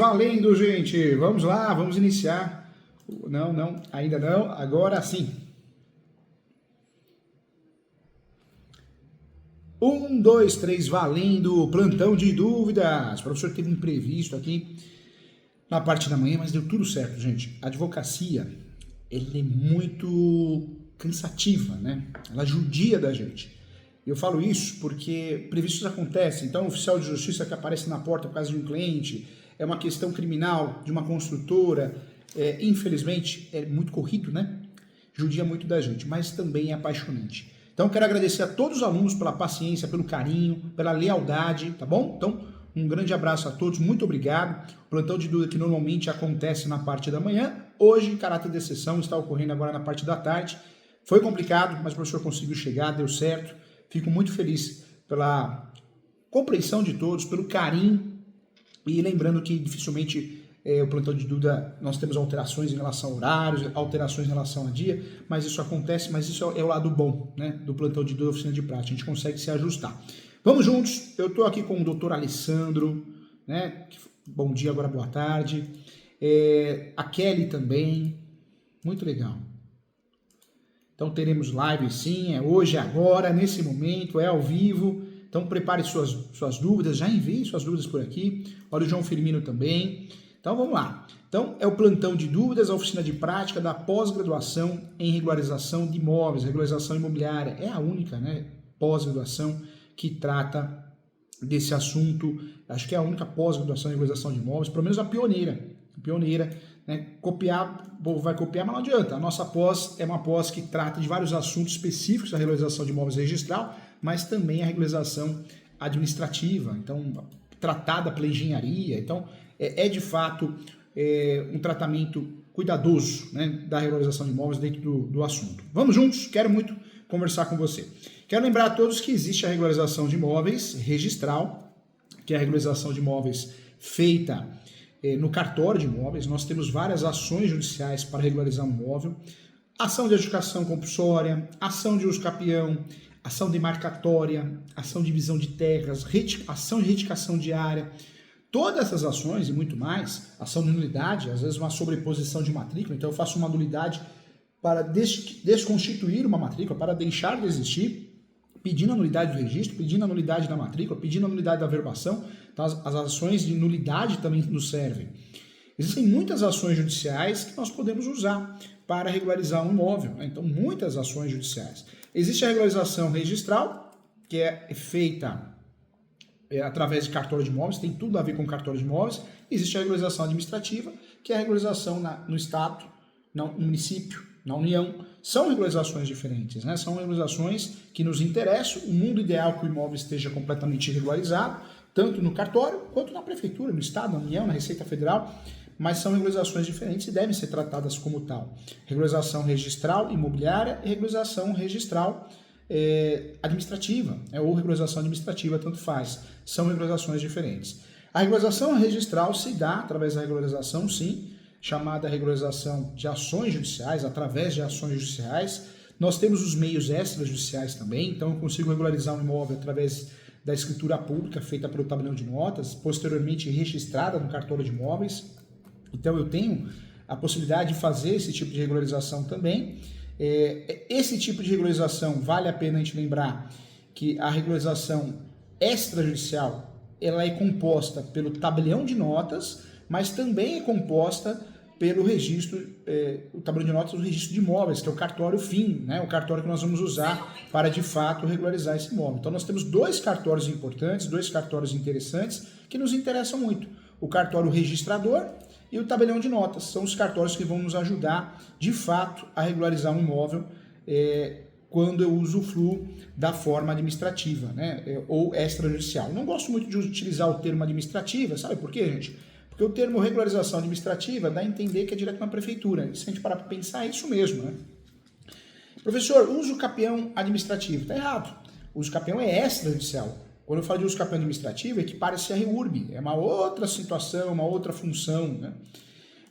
Valendo, gente! Vamos lá, vamos iniciar. Não, ainda não, agora sim. 1, 2, 3, valendo! Plantão de dúvidas. O professor teve um imprevisto aqui na parte da manhã, mas deu tudo certo, gente. A advocacia, ela é muito cansativa, né? Ela judia da gente. Eu falo isso porque imprevistos acontecem. Então, o oficial de justiça que aparece na porta por causa de um cliente, é uma questão criminal de uma construtora, infelizmente, é muito corrido, né? Judia muito da gente, mas também é apaixonante. Então, quero agradecer a todos os alunos pela paciência, pelo carinho, pela lealdade, tá bom? Então, um grande abraço a todos, muito obrigado. O plantão de dúvida que normalmente acontece na parte da manhã, hoje, em caráter de exceção, está ocorrendo agora na parte da tarde. Foi complicado, mas o professor conseguiu chegar, deu certo. Fico muito feliz pela compreensão de todos, pelo carinho. E lembrando que dificilmente o plantão de dúvida, nós temos alterações em relação a horários, alterações em relação a dia, mas isso acontece, mas isso é o lado bom, né, do plantão de dúvida oficina de prática, a gente consegue se ajustar. Vamos juntos, eu estou aqui com o doutor Alessandro, né, bom dia, agora boa tarde, a Kelly também, muito legal. Então teremos live sim, é hoje, é agora, nesse momento, é ao vivo. Então prepare suas dúvidas, já envie suas dúvidas por aqui. Olha o João Firmino também. Então vamos lá. Então é o plantão de dúvidas, a oficina de prática da pós-graduação em regularização de imóveis, regularização imobiliária. É a única, né, pós-graduação que trata desse assunto. Acho que é a única pós-graduação em regularização de imóveis, pelo menos a pioneira. Né? Copiar, o povo vai copiar, mas não adianta. A nossa pós é uma pós que trata de vários assuntos específicos da regularização de imóveis registral, mas também a regularização administrativa, então tratada pela engenharia. Então é de fato um tratamento cuidadoso, né, da regularização de imóveis dentro do assunto. Vamos juntos, quero muito conversar com você. Quero lembrar a todos que existe a regularização de imóveis registral, que é a regularização de imóveis feita no cartório de imóveis. Nós temos várias ações judiciais para regularizar um imóvel: ação de adjudicação compulsória, ação de uso capião, ação demarcatória, ação de divisão de terras, ação de retificação de área. Todas essas ações e muito mais, ação de nulidade, às vezes uma sobreposição de matrícula, então eu faço uma nulidade para desconstituir uma matrícula, para deixar de existir, pedindo a nulidade do registro, pedindo a nulidade da matrícula, pedindo a nulidade da averbação. Então, as ações de nulidade também nos servem. Existem muitas ações judiciais que nós podemos usar para regularizar um imóvel, né? Então, muitas ações judiciais. Existe a regularização registral, que é feita através de cartório de imóveis, tem tudo a ver com cartório de imóveis. Existe a regularização administrativa, que é a regularização no Estado, no município, na União. São regularizações diferentes, né? São regularizações que nos interessam. O mundo ideal é que o imóvel esteja completamente regularizado, tanto no cartório quanto na prefeitura, no Estado, na União, na Receita Federal, mas são regularizações diferentes e devem ser tratadas como tal. Regularização registral imobiliária e regularização registral administrativa, ou regularização administrativa, tanto faz. São regularizações diferentes. A regularização registral se dá através da regularização, sim, chamada regularização de ações judiciais, através de ações judiciais. Nós temos os meios extrajudiciais também, então eu consigo regularizar um imóvel através da escritura pública feita pelo tabelião de notas, posteriormente registrada no cartório de imóveis. Então eu tenho a possibilidade de fazer esse tipo de regularização também. Esse tipo de regularização, vale a pena a gente lembrar que a regularização extrajudicial, ela é composta pelo tabelião de notas, mas também é composta pelo registro, o tabelião de notas, o registro de imóveis, que é o cartório fim, né? O cartório que nós vamos usar para, de fato, regularizar esse imóvel. Então, nós temos dois cartórios importantes, dois cartórios interessantes, que nos interessam muito. O cartório registrador e o tabelião de notas. São os cartórios que vão nos ajudar, de fato, a regularizar um imóvel quando eu usufruo da forma administrativa, né? Ou extrajudicial. Não gosto muito de utilizar o termo administrativa, sabe por quê, gente? Porque o termo regularização administrativa dá a entender que é direto na prefeitura. Se a gente parar para pensar, é isso mesmo, né? Professor, uso capião administrativo. Está errado. O uso capião é extrajudicial. Quando eu falo de uso capião administrativo, equipara-se a REURB. É uma outra situação, uma outra função, né?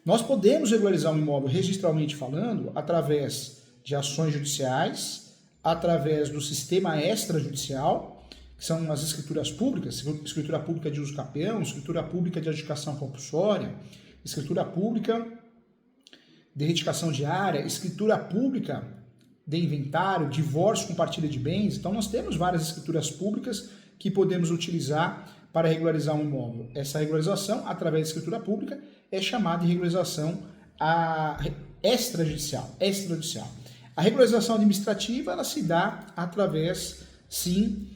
Nós podemos regularizar um imóvel registralmente falando através de ações judiciais, através do sistema extrajudicial, que são as escrituras públicas, escritura pública de uso capião, escritura pública de adjudicação compulsória, escritura pública de retificação diária, escritura pública de inventário, divórcio com partilha de bens. Então nós temos várias escrituras públicas que podemos utilizar para regularizar um imóvel. Essa regularização, através da escritura pública, é chamada de regularização extrajudicial. A regularização administrativa, ela se dá através, sim,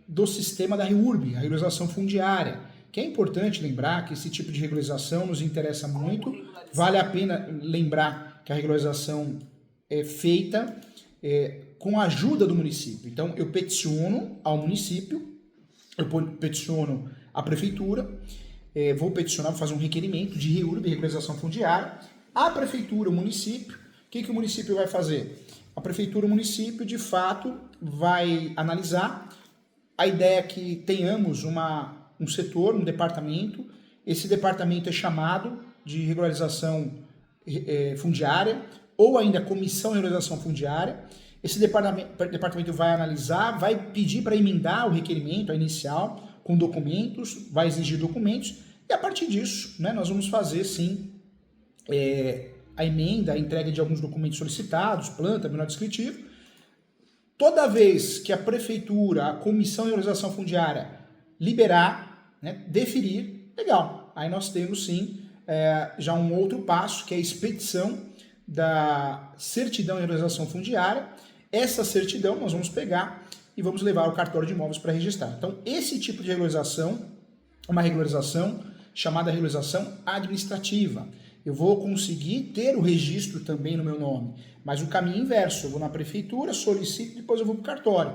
do sistema da REURB, a regularização fundiária, que é importante lembrar que esse tipo de regularização nos interessa muito. Vale a pena lembrar que a regularização é feita com a ajuda do município. Então, eu peticiono ao município, eu peticiono à prefeitura, vou peticionar, vou fazer um requerimento de REURB, regularização fundiária. A prefeitura, o município, o que o município vai fazer? A prefeitura, o município, de fato, vai analisar. A ideia é que tenhamos um setor, um departamento. Esse departamento é chamado de regularização fundiária, ou ainda comissão de regularização fundiária. Esse departamento vai analisar, vai pedir para emendar o requerimento, a inicial, com documentos, vai exigir documentos, e a partir disso, né, nós vamos fazer, sim, a emenda, a entrega de alguns documentos solicitados, planta, menor descritivo. Toda vez que a prefeitura, a comissão de regularização fundiária liberar, né, deferir, legal. Aí nós temos, sim, já um outro passo, que é a expedição da certidão de regularização fundiária. Essa certidão nós vamos pegar e vamos levar ao cartório de imóveis para registrar. Então, esse tipo de regularização é uma regularização chamada regularização administrativa. Eu vou conseguir ter o registro também no meu nome, mas o caminho inverso, eu vou na prefeitura, solicito, depois eu vou para o cartório.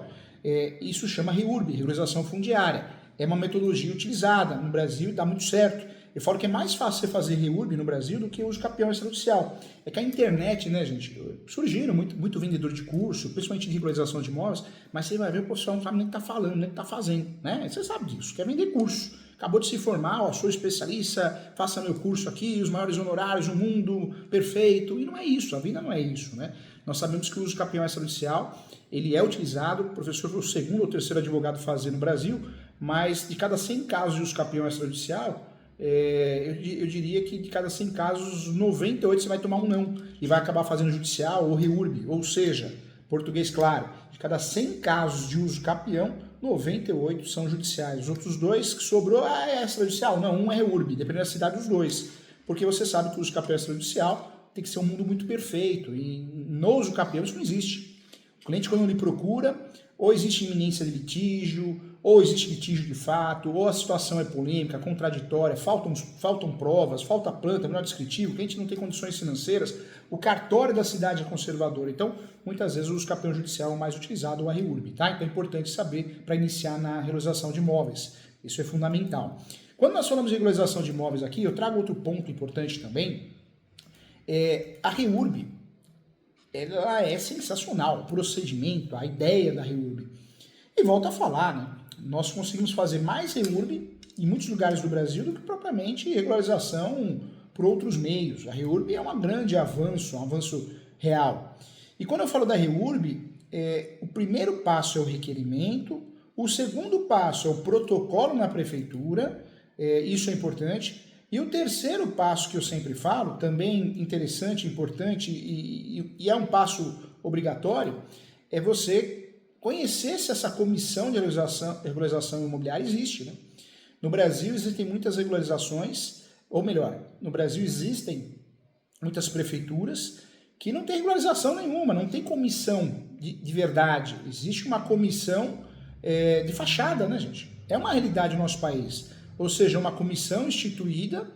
Isso chama REURB, regularização fundiária. É uma metodologia utilizada no Brasil e dá muito certo. Eu falo que é mais fácil você fazer REURB no Brasil do que o uso capião extrajudicial. É que a internet, né, gente, surgiram muito vendedor de curso, principalmente de regularização de imóveis, mas você vai ver o profissional não sabe nem o que está falando, nem o que está fazendo, né? Você sabe disso, quer vender curso. Acabou de se formar, sou especialista, faça meu curso aqui, os maiores honorários, o mundo perfeito. E não é isso, a vida não é isso, né? Nós sabemos que o uso capião extrajudicial, ele é utilizado, o professor foi o segundo ou terceiro advogado a fazer no Brasil, mas de cada 100 casos de uso capião extrajudicial, eu diria que de cada 100 casos, 98 você vai tomar um não e vai acabar fazendo judicial ou REURB, ou seja, português claro, de cada 100 casos de uso capião, 98 são judiciais. Os outros dois que sobrou é extrajudicial. Não, um é REURB, dependendo da cidade dos dois. Porque você sabe que o uso capião extrajudicial tem que ser um mundo muito perfeito. E no uso capião isso não existe. O cliente, quando ele procura, ou existe iminência de litígio, ou existe litígio de fato, ou a situação é polêmica, contraditória, faltam provas, falta planta, menor descritivo, o cliente não tem condições financeiras, o cartório da cidade é conservador. Então, muitas vezes o uso capião judicial é o mais utilizado, o REURB, tá? Então é importante saber para iniciar na regularização de imóveis. Isso é fundamental. Quando nós falamos de regularização de imóveis aqui, eu trago outro ponto importante também. A REURB, ela é sensacional, o procedimento, a ideia da REURB. E volto a falar, né? Nós conseguimos fazer mais REURB em muitos lugares do Brasil do que propriamente regularização por outros meios. A REURB é um grande avanço, um avanço real. E quando eu falo da REURB, o primeiro passo é o requerimento, o segundo passo é o protocolo na prefeitura, isso é importante, e o terceiro passo que eu sempre falo, também interessante, importante e é um passo obrigatório, é você conhecer se essa comissão de regularização imobiliária existe, né? No Brasil existem muitas regularizações, ou melhor, no Brasil existem muitas prefeituras que não tem regularização nenhuma, não tem comissão de verdade. Existe uma comissão de fachada, né, gente? É uma realidade no nosso país. Ou seja, uma comissão instituída,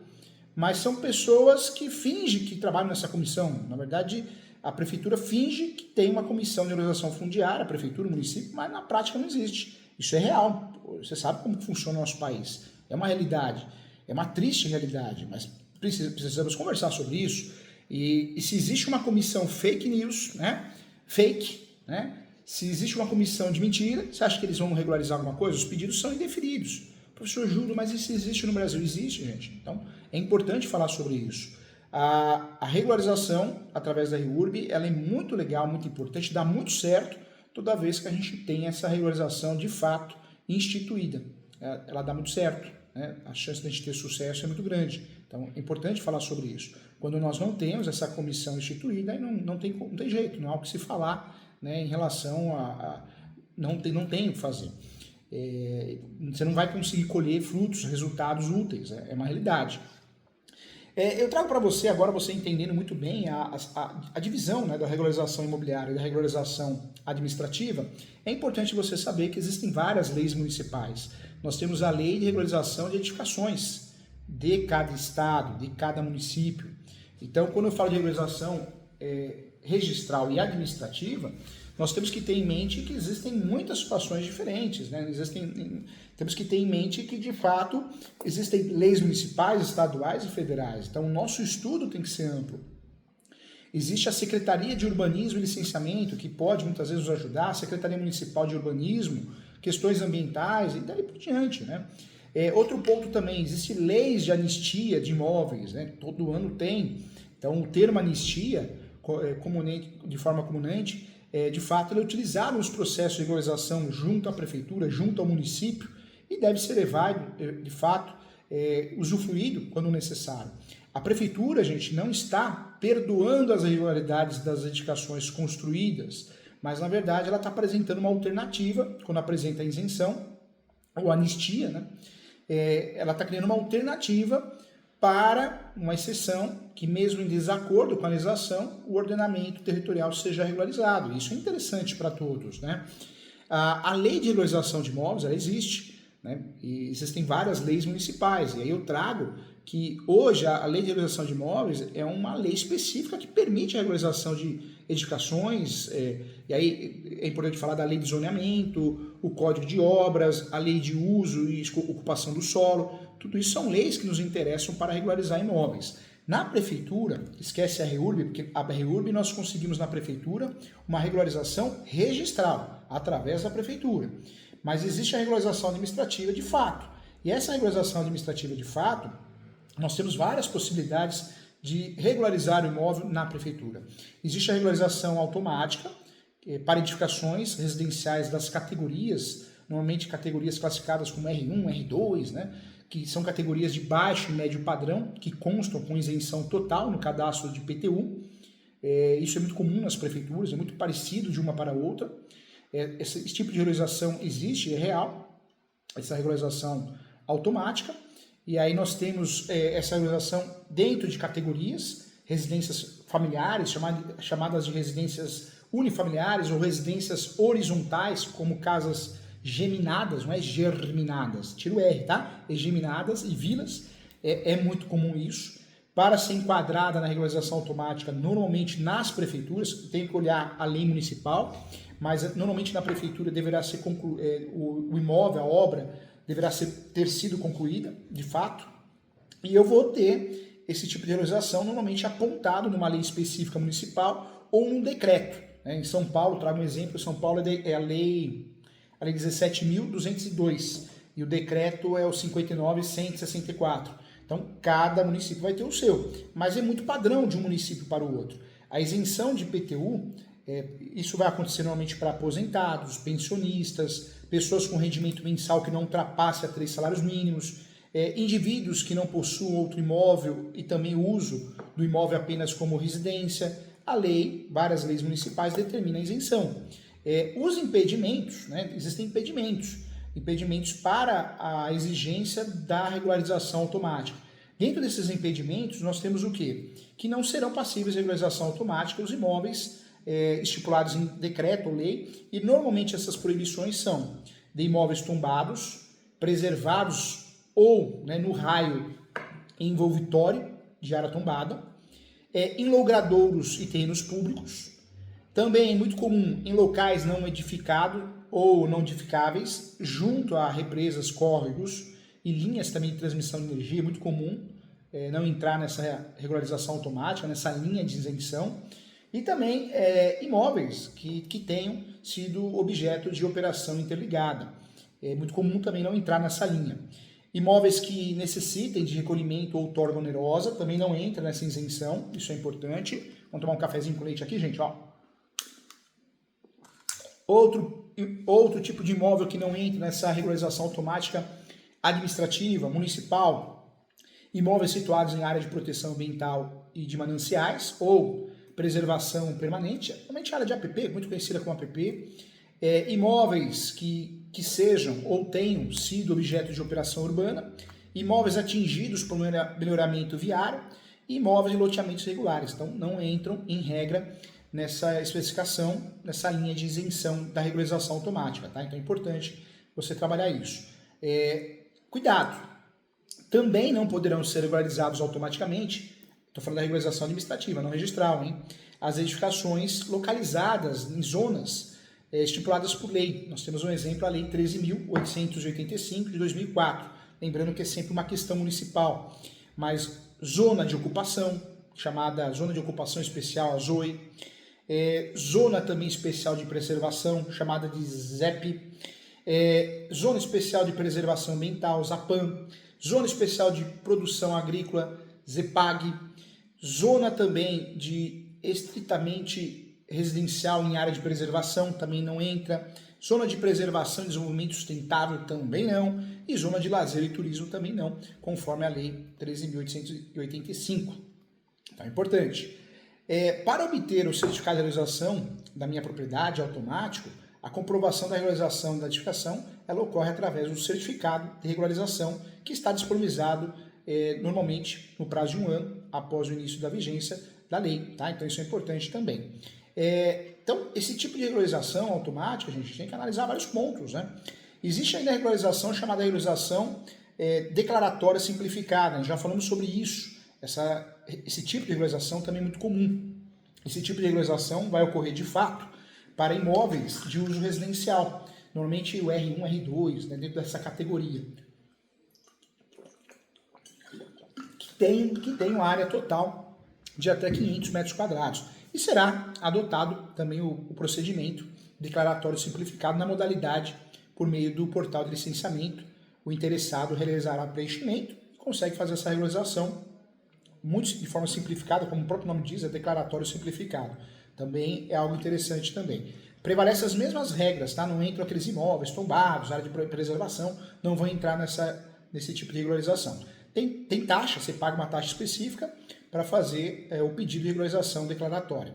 mas são pessoas que fingem que trabalham nessa comissão. Na verdade, a prefeitura finge que tem uma comissão de regularização fundiária, a prefeitura, o município, mas na prática não existe. Isso é real. Você sabe como funciona o nosso país. É uma realidade. É uma triste realidade, mas precisamos conversar sobre isso. E se existe uma comissão fake news, né? Fake, né? Se existe uma comissão de mentira, você acha que eles vão regularizar alguma coisa? Os pedidos são indeferidos. Professor Júlio, mas isso existe no Brasil? Existe, gente. Então, é importante falar sobre isso. A regularização, através da REURB, ela é muito legal, muito importante, dá muito certo. toda vez que a gente tem essa regularização de fato instituída. Ela dá muito certo, né? A chance de a gente ter sucesso é muito grande. Então é importante falar sobre isso. Quando nós não temos essa comissão instituída, aí não tem jeito, não há o que se falar, né, em relação não tem o que fazer. Você não vai conseguir colher frutos, resultados úteis, é uma realidade. Eu trago para você, agora você entendendo muito bem a divisão, né, da regularização imobiliária e da regularização administrativa, é importante você saber que existem várias leis municipais. Nós temos a lei de regularização de edificações de cada estado, de cada município. Então, quando eu falo de regularização registral e administrativa, nós temos que ter em mente que existem muitas situações diferentes, né? Temos que ter em mente que, de fato, existem leis municipais, estaduais e federais. Então, o nosso estudo tem que ser amplo. Existe a Secretaria de Urbanismo e Licenciamento, que pode muitas vezes nos ajudar, a Secretaria Municipal de Urbanismo, questões ambientais e daí por diante, né? Outro ponto também, existem leis de anistia de imóveis, né? Todo ano tem. Então, o termo anistia, de forma comunante, de fato, ele é utilizado nos processos de regularização junto à prefeitura, junto ao município, e deve ser levado, de fato, usufruído quando necessário. A prefeitura, gente, não está perdoando as irregularidades das edificações construídas, mas, na verdade, ela está apresentando uma alternativa, quando apresenta a isenção, ou anistia, né? Ela está criando uma alternativa para uma exceção que, mesmo em desacordo com a legislação, o ordenamento territorial seja regularizado. Isso é interessante para todos, né? A lei de regularização de imóveis, ela existe, né? E existem várias leis municipais, e aí eu trago que hoje a lei de regularização de imóveis é uma lei específica que permite a regularização de edificações, e aí é importante falar da lei de zoneamento, o Código de Obras, a lei de uso e ocupação do solo. Tudo isso são leis que nos interessam para regularizar imóveis. Na prefeitura, esquece a REURB, porque a REURB nós conseguimos na prefeitura uma regularização registral, através da prefeitura. Mas existe a regularização administrativa de fato. E essa regularização administrativa de fato, nós temos várias possibilidades de regularizar o imóvel na prefeitura. Existe a regularização automática para edificações residenciais das categorias, normalmente categorias classificadas como R1, R2, né? Que são categorias de baixo e médio padrão, que constam com isenção total no cadastro de IPTU. Isso é muito comum nas prefeituras, é muito parecido de uma para a outra. Esse tipo de regularização existe, é real, essa regularização automática. E aí nós temos essa regularização dentro de categorias, residências familiares, chamadas de residências unifamiliares ou residências horizontais, como casas geminadas, não é germinadas, tira o R, tá? Geminadas e vilas, é muito comum isso. Para ser enquadrada na regularização automática, normalmente nas prefeituras, tem que olhar a lei municipal, mas normalmente na prefeitura deverá ser o imóvel, a obra, deverá ter sido concluída, de fato, e eu vou ter esse tipo de regularização normalmente apontado numa lei específica municipal ou num decreto. Né? Em São Paulo, trago um exemplo, em São Paulo é a lei 17.202 e o decreto é o 59.164. Então, cada município vai ter o seu, mas é muito padrão de um município para o outro. A isenção de IPTU, isso vai acontecer normalmente para aposentados, pensionistas, pessoas com rendimento mensal que não ultrapasse a 3 salários mínimos, indivíduos que não possuam outro imóvel e também o uso do imóvel apenas como residência. A lei, várias leis municipais determinam a isenção. Os impedimentos, né, existem impedimentos para a exigência da regularização automática. Dentro desses impedimentos, nós temos o quê? Que não serão passíveis de regularização automática os imóveis estipulados em decreto ou lei, e normalmente essas proibições são de imóveis tombados, preservados ou, né, no raio envolvitório de área tombada, em logradouros e terrenos públicos. Também é muito comum em locais não edificados ou não edificáveis, junto a represas, córregos e linhas também de transmissão de energia. É muito comum não entrar nessa regularização automática, nessa linha de isenção. E também imóveis que tenham sido objeto de operação interligada. É muito comum também não entrar nessa linha. Imóveis que necessitem de recolhimento ou outorga onerosa também não entra nessa isenção, isso é importante. Vamos tomar um cafezinho com leite aqui, gente, ó. Outro tipo de imóvel que não entra nessa regularização automática administrativa, municipal, imóveis situados em área de proteção ambiental e de mananciais ou preservação permanente, realmente área de APP, muito conhecida como APP, imóveis que sejam ou tenham sido objeto de operação urbana, imóveis atingidos por melhoramento viário e imóveis em loteamentos regulares. Então, não entram, em regra, nessa especificação, nessa linha de isenção da regularização automática. Tá? Então, é importante você trabalhar isso. Cuidado! Também não poderão ser regularizados automaticamente, estou falando da regularização administrativa, não registral, hein? As edificações localizadas em zonas estipuladas por lei. Nós temos um exemplo, a Lei 13.885 de 2004. Lembrando que é sempre uma questão municipal. Mas zona de ocupação, chamada Zona de Ocupação Especial, a ZOE. Zona também especial de preservação, chamada de ZEP. Zona Especial de Preservação Ambiental, ZAPAM. Zona Especial de Produção Agrícola, ZEPAG. Zona também de estritamente residencial em área de preservação também não entra. Zona de preservação e desenvolvimento sustentável também não. E zona de lazer e turismo também não, conforme a Lei 13.885. Então é importante. Para obter o certificado de regularização da minha propriedade automático, a comprovação da regularização da edificação ela ocorre através do certificado de regularização que está disponibilizado normalmente no prazo de 1 ano após o início da vigência da lei. Tá? Então isso é importante também. Então, esse tipo de regularização automática, a gente tem que analisar vários pontos. Né? Existe ainda a regularização chamada regularização declaratória simplificada. Nós já falamos sobre isso. Esse tipo de regularização também é muito comum. Esse tipo de regularização vai ocorrer de fato para imóveis de uso residencial. Normalmente o R1, R2, né, dentro dessa categoria. Que tem uma área total de até 500 metros quadrados. E será adotado também o procedimento declaratório simplificado na modalidade por meio do portal de licenciamento. O interessado realizará preenchimento e consegue fazer essa regularização muito de forma simplificada, como o próprio nome diz, é declaratório simplificado. Também é algo interessante também. Prevalecem as mesmas regras, tá? Não entram aqueles imóveis tombados, área de preservação, não vão entrar nesse tipo de regularização. Tem taxa, você paga uma taxa específica para fazer o pedido de regularização declaratória.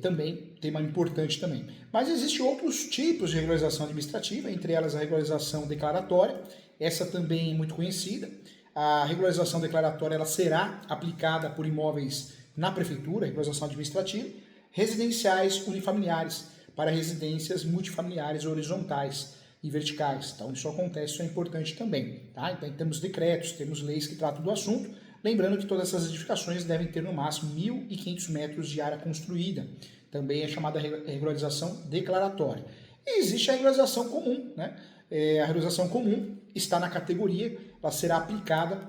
Também, tema importante também. Mas existem outros tipos de regularização administrativa, entre elas a regularização declaratória, essa também é muito conhecida. A regularização declaratória ela será aplicada por imóveis na prefeitura, regularização administrativa, residenciais unifamiliares para residências multifamiliares horizontais e verticais. Então isso acontece, isso é importante também. Tá? Então temos decretos, temos leis que tratam do assunto, lembrando que todas essas edificações devem ter no máximo 1.500 metros de área construída. Também é chamada regularização declaratória. E existe a regularização comum, né? A regularização comum está na categoria, ela será aplicada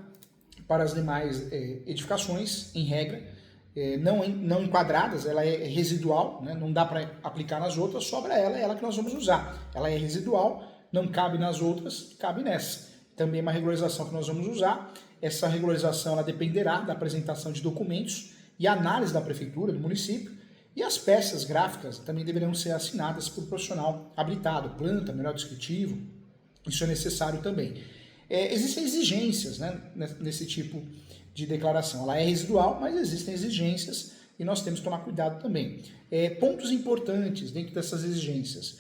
para as demais edificações, em regra, não enquadradas, ela é residual, né? Não dá para aplicar nas outras, sobra ela, é ela que nós vamos usar. Ela é residual, não cabe nas outras, cabe nessa. Também é uma regularização que nós vamos usar. Essa regularização ela dependerá da apresentação de documentos e análise da prefeitura, do município, e as peças gráficas também deverão ser assinadas por profissional habilitado, planta, melhor descritivo, isso é necessário também. Existem exigências, né, nesse tipo de declaração. Ela é residual, mas existem exigências e nós temos que tomar cuidado também. Pontos importantes dentro dessas exigências.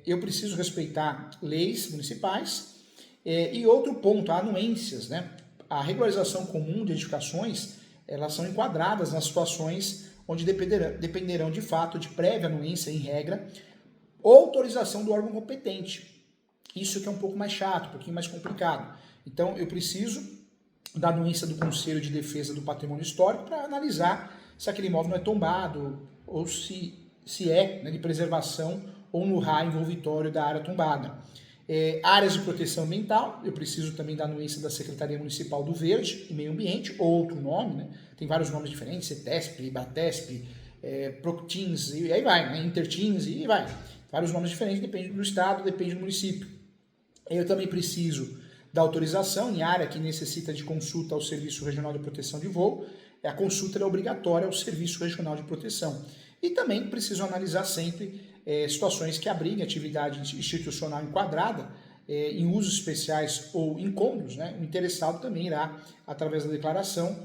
Eu preciso respeitar leis municipais e outro ponto, anuências. Né? A regularização comum de edificações, elas são enquadradas nas situações onde dependerão de fato de prévia anuência, em regra, ou autorização do órgão competente. Isso que é um pouco mais chato, um pouquinho mais complicado. Então, eu preciso da anuência do Conselho de Defesa do Patrimônio Histórico para analisar se aquele imóvel não é tombado ou se é, né, de preservação ou no raio envolvitório da área tombada. Áreas de proteção ambiental, eu preciso também da anuência da Secretaria Municipal do Verde e Meio Ambiente, outro nome, né? Tem vários nomes diferentes, CETESP, BATESP, Proctins, e aí vai, né? Intertins, e vai. Vários nomes diferentes, depende do estado, depende do município. Eu também preciso da autorização em área que necessita de consulta ao Serviço Regional de Proteção de Voo. A consulta é obrigatória ao Serviço Regional de Proteção. E também preciso analisar sempre situações que abriguem atividade institucional enquadrada em usos especiais ou incômodos, né? O interessado também irá, através da declaração,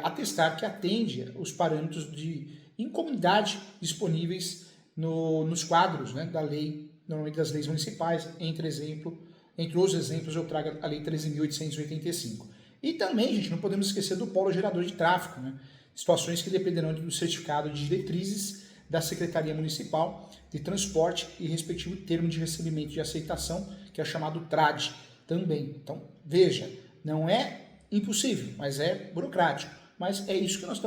atestar que atende os parâmetros de incomunidade disponíveis nos quadros, né, da lei, normalmente das leis municipais, entre os exemplos eu trago a lei 13.885. E também, gente, não podemos esquecer do polo gerador de tráfego, né? Situações que dependerão do certificado de diretrizes da Secretaria Municipal de Transporte e respectivo termo de recebimento de aceitação, que é chamado TRAD também. Então, veja, não é impossível, mas é burocrático. Mas é isso que nós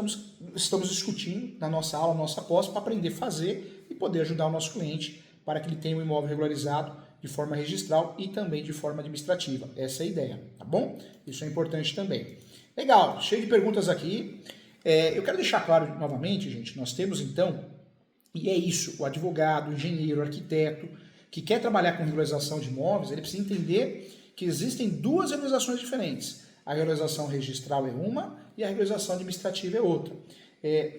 estamos discutindo na nossa aula, na nossa pós, para aprender a fazer e poder ajudar o nosso cliente para que ele tenha um imóvel regularizado de forma registral e também de forma administrativa. Essa é a ideia, tá bom? Isso é importante também. Legal, cheio de perguntas aqui. Eu quero deixar claro novamente, gente, nós temos então, e é isso, o advogado, o engenheiro, o arquiteto, que quer trabalhar com regularização de imóveis, ele precisa entender que existem duas regularizações diferentes. A regularização registral é uma e a regularização administrativa é outra.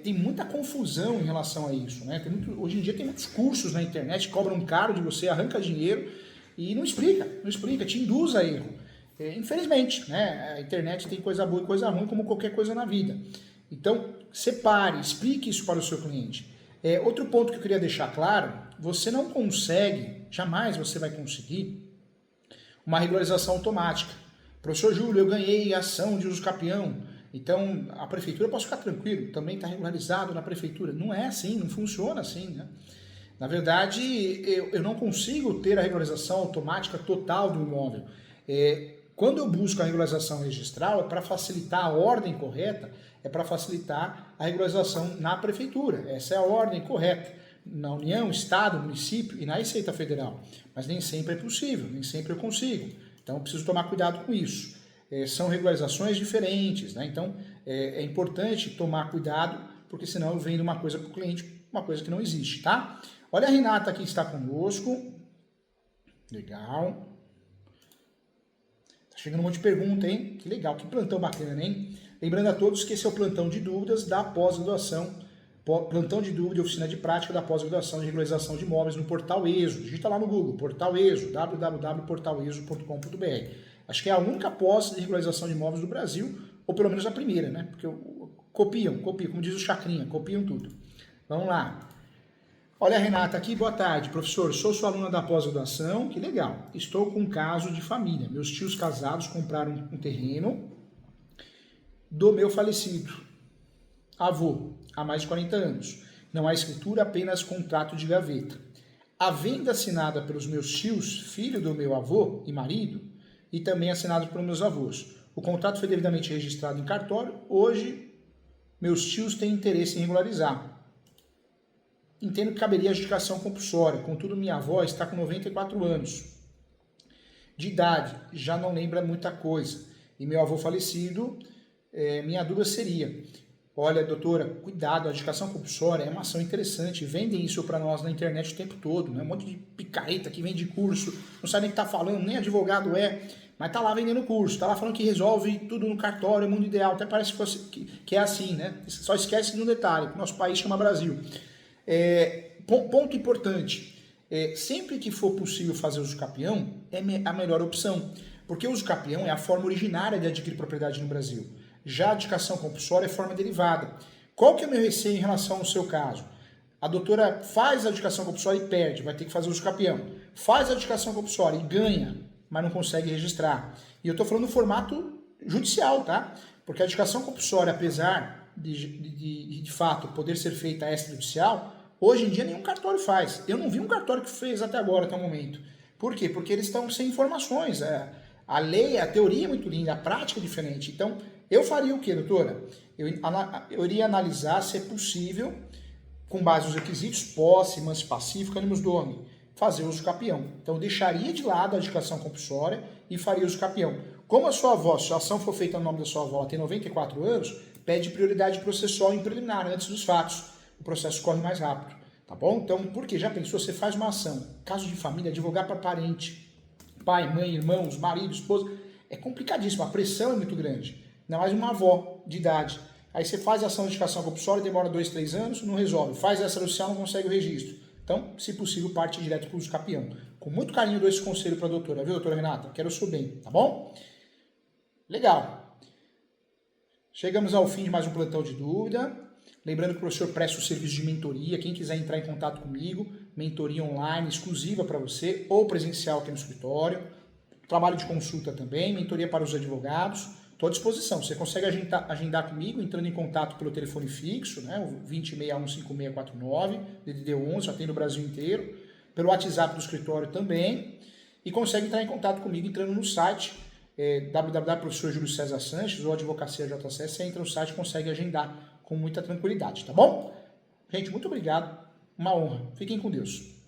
Tem muita confusão em relação a isso, né? Hoje em dia tem muitos cursos na internet que cobram caro de você, arranca dinheiro e não explica, te induz a erro. Infelizmente, né? A internet tem coisa boa e coisa ruim, como qualquer coisa na vida. Então, separe, explique isso para o seu cliente. Outro ponto que eu queria deixar claro, você não consegue, jamais você vai conseguir, uma regularização automática. Professor Júlio, eu ganhei ação de uso capião, então a prefeitura, eu posso ficar tranquilo, também está regularizado na prefeitura. Não é assim, não funciona assim, né? Na verdade, eu não consigo ter a regularização automática total do imóvel. Quando eu busco a regularização registral, é para facilitar a ordem correta, é para facilitar a regularização na prefeitura. Essa é a ordem correta, na União, Estado, município e na Receita Federal. Mas nem sempre é possível, nem sempre eu consigo. Então, eu preciso tomar cuidado com isso. São regularizações diferentes, né? Então, é importante tomar cuidado, porque senão eu vendo uma coisa para o cliente, uma coisa que não existe, tá? Olha a Renata aqui que está conosco. Legal. Tá chegando um monte de pergunta, hein? Que legal, que plantão bacana, hein? Lembrando a todos que esse é o plantão de dúvidas da pós-graduação, plantão de dúvida e oficina de prática da pós-graduação de regularização de imóveis no Portal ESO. Digita lá no Google, Portal ESO, www.portaleso.com.br. Acho que é a única pós de regularização de imóveis do Brasil, ou pelo menos a primeira, né? Porque copiam, como diz o Chacrinha, copiam tudo. Vamos lá. Olha a Renata aqui, boa tarde. Professor, sou sua aluna da pós-graduação, que legal. Estou com um caso de família. Meus tios casados compraram um terreno do meu falecido avô, há mais de 40 anos. Não há escritura, apenas contrato de gaveta. A venda assinada pelos meus tios, filho do meu avô e marido, e também assinado pelos meus avós. O contrato foi devidamente registrado em cartório. Hoje, meus tios têm interesse em regularizar. Entendo que caberia a adjudicação compulsória. Contudo, minha avó está com 94 anos de idade, já não lembra muita coisa. E meu avô falecido, minha dúvida seria... Olha, doutora, cuidado, a adjudicação compulsória é uma ação interessante. Vendem isso para nós na internet o tempo todo, né? Um monte de picareta que vende curso, não sabe nem o que está falando, nem advogado mas está lá vendendo curso, está lá falando que resolve tudo no cartório, mundo ideal. Até parece que é assim, né? Só esquece de um detalhe, que o nosso país chama Brasil. Ponto importante, sempre que for possível fazer uso capião, é a melhor opção, porque o uso capião é a forma originária de adquirir propriedade no Brasil. Já a adjudicação compulsória é forma derivada. Qual que é o meu receio em relação ao seu caso? A doutora faz a adjudicação compulsória e perde, vai ter que fazer uso capião. Faz a adjudicação compulsória e ganha, mas não consegue registrar. E eu estou falando no formato judicial, tá? Porque a adjudicação compulsória, apesar de fato poder ser feita extrajudicial, hoje em dia nenhum cartório faz. Eu não vi um cartório que fez até agora, até o momento. Por quê? Porque eles estão sem informações. A lei, a teoria é muito linda, a prática é diferente. Então, eu faria o quê, doutora? Eu iria analisar se é possível, com base nos requisitos, posse, mansi pacífico, animus domini, fazer uso capião. Então, eu deixaria de lado a adjudicação compulsória e faria uso capião. Como a sua avó, se a ação for feita no nome da sua avó, ela tem 94 anos, pede prioridade processual em preliminar, antes dos fatos. O processo corre mais rápido, tá bom? Então, por quê? Já pensou, você faz uma ação, caso de família, advogar para parente, pai, mãe, irmãos, marido, esposa, é complicadíssimo, a pressão é muito grande. Ainda mais uma avó de idade. Aí você faz a ação de adjudicação compulsória, demora 2, 3 anos, não resolve. Faz essa judicial, não consegue o registro. Então, se possível, parte direto para o uso capião. Com muito carinho, dou esse conselho para a doutora, viu, doutora Renata? Quero o seu bem, tá bom? Legal. Chegamos ao fim de mais um plantão de dúvida. Lembrando que o professor presta o serviço de mentoria. Quem quiser entrar em contato comigo, mentoria online exclusiva para você ou presencial aqui no escritório. Trabalho de consulta também, mentoria para os advogados. Estou à disposição. Você consegue agendar comigo entrando em contato pelo telefone fixo, né, o 20615649, DDD 11, atendo o Brasil inteiro. Pelo WhatsApp do escritório também. E consegue entrar em contato comigo entrando no site www.professorjuliocesarsanches ou Advocacia JCS. Você entra no site e consegue agendar com muita tranquilidade, tá bom? Gente, muito obrigado. Uma honra. Fiquem com Deus.